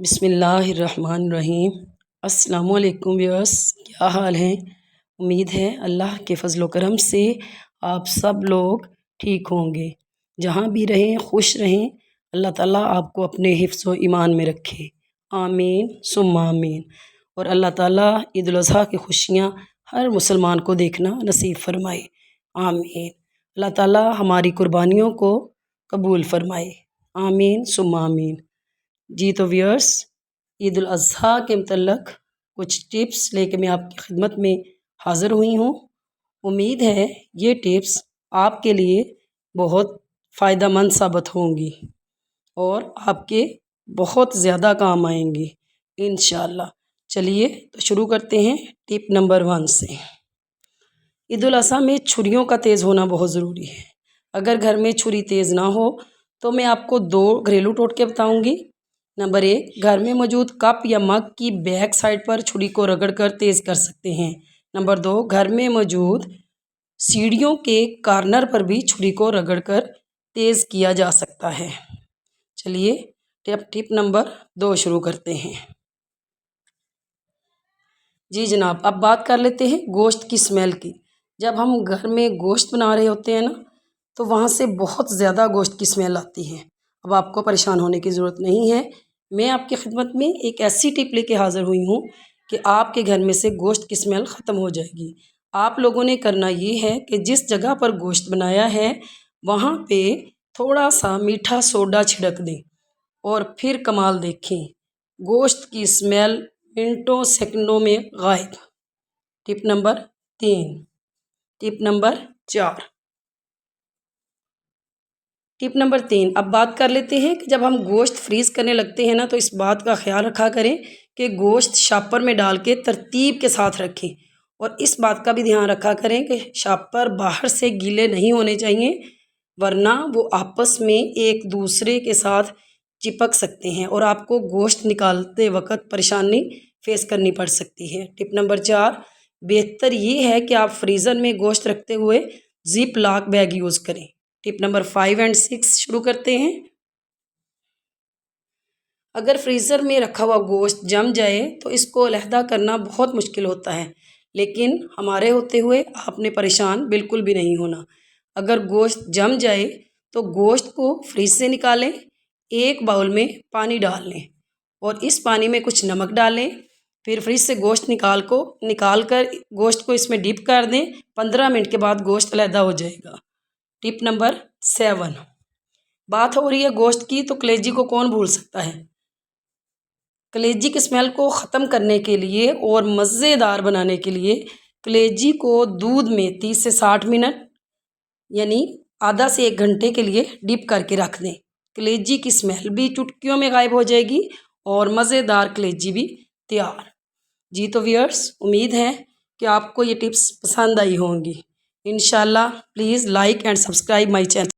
بسم اللہ الرحمن الرحیم۔ السلام علیکم ویورس، کیا حال ہیں؟ امید ہے اللہ کے فضل و کرم سے آپ سب لوگ ٹھیک ہوں گے۔ جہاں بھی رہیں خوش رہیں، اللہ تعالیٰ آپ کو اپنے حفظ و ایمان میں رکھے، آمین ثم آمین۔ اور اللہ تعالیٰ عید الاضحیٰ کی خوشیاں ہر مسلمان کو دیکھنا نصیب فرمائے، آمین۔ اللہ تعالیٰ ہماری قربانیوں کو قبول فرمائے، آمین ثم آمین۔ جی تو ویورس، عید الاضحیٰ کے متعلق کچھ ٹپس لے کے میں آپ کی خدمت میں حاضر ہوئی ہوں۔ امید ہے یہ ٹپس آپ کے لیے بہت فائدہ مند ثابت ہوں گی اور آپ کے بہت زیادہ کام آئیں گی انشاءاللہ۔ چلیے تو شروع کرتے ہیں ٹپ نمبر 1 سے۔ عید الاضحیٰ میں چھریوں کا تیز ہونا بہت ضروری ہے۔ اگر گھر میں چھری تیز نہ ہو تو میں آپ کو 2 گھریلو ٹوٹکے بتاؤں گی۔ نمبر 1، گھر میں موجود کپ یا مگ کی بیک سائڈ پر چھری کو رگڑ کر تیز کر سکتے ہیں۔ نمبر 2، گھر میں موجود سیڑھیوں کے کارنر پر بھی چھری کو رگڑ کر تیز کیا جا سکتا ہے۔ چلیے ٹپ نمبر 2 شروع کرتے ہیں۔ جی جناب، اب بات کر لیتے ہیں گوشت کی اسمیل کی۔ جب ہم گھر میں گوشت بنا رہے ہوتے ہیں نا، تو وہاں سے بہت زیادہ گوشت کی اسمیل آتی ہے۔ اب آپ کو پریشان ہونے کی ضرورت نہیں ہے، میں آپ کی خدمت میں ایک ایسی ٹپ لے کے حاضر ہوئی ہوں کہ آپ کے گھر میں سے گوشت کی اسمیل ختم ہو جائے گی۔ آپ لوگوں نے کرنا یہ ہے کہ جس جگہ پر گوشت بنایا ہے وہاں پہ تھوڑا سا میٹھا سوڈا چھڑک دیں اور پھر کمال دیکھیں، گوشت کی اسمیل منٹوں سیکنڈوں میں غائب۔ ٹپ نمبر 3۔ ٹپ نمبر 4۔ ٹپ نمبر 3، اب بات کر لیتے ہیں کہ جب ہم گوشت فریز کرنے لگتے ہیں نا، تو اس بات کا خیال رکھا کریں کہ گوشت شاپر میں ڈال کے ترتیب کے ساتھ رکھیں، اور اس بات کا بھی دھیان رکھا کریں کہ شاپر باہر سے گیلے نہیں ہونے چاہیے، ورنہ وہ آپس میں ایک دوسرے کے ساتھ چپک سکتے ہیں اور آپ کو گوشت نکالتے وقت پریشانی فیس کرنی پڑ سکتی ہے۔ ٹپ نمبر 4، بہتر یہ ہے کہ آپ فریزر میں گوشت رکھتے ہوئے زپ لاک بیگ یوز کریں۔ ٹپ نمبر 5 اور 6 شروع کرتے ہیں۔ اگر فریزر میں رکھا ہوا گوشت جم جائے تو اس کو علیحدہ کرنا بہت مشکل ہوتا ہے، لیکن ہمارے ہوتے ہوئے آپ نے پریشان بالکل بھی نہیں ہونا۔ اگر گوشت جم جائے تو گوشت کو فریز سے نکالیں، ایک باؤل میں پانی ڈال لیں اور اس پانی میں کچھ نمک ڈالیں، پھر فریز سے گوشت نکال کر گوشت کو اس میں ڈپ کر دیں۔ 15 منٹ کے بعد گوشت علیحدہ ہو جائے گا۔ ٹپ نمبر 7، بات ہو رہی ہے گوشت کی تو کلیجی کو کون بھول سکتا ہے۔ کلیجی کی اسمیل کو ختم کرنے کے لیے اور مزیدار بنانے کے لیے کلیجی کو دودھ میں 30 سے 60 منٹ یعنی آدھا سے 1 گھنٹے کے لیے ڈپ کر کے رکھ دیں۔ کلیجی کی اسمیل بھی چٹکیوں میں غائب ہو جائے گی اور مزیدار کلیجی بھی تیار۔ جی تو ویورس، امید ہے کہ آپ کو یہ ٹپس پسند آئی ہوں گی۔ انشاءاللہ please like and subscribe my channel.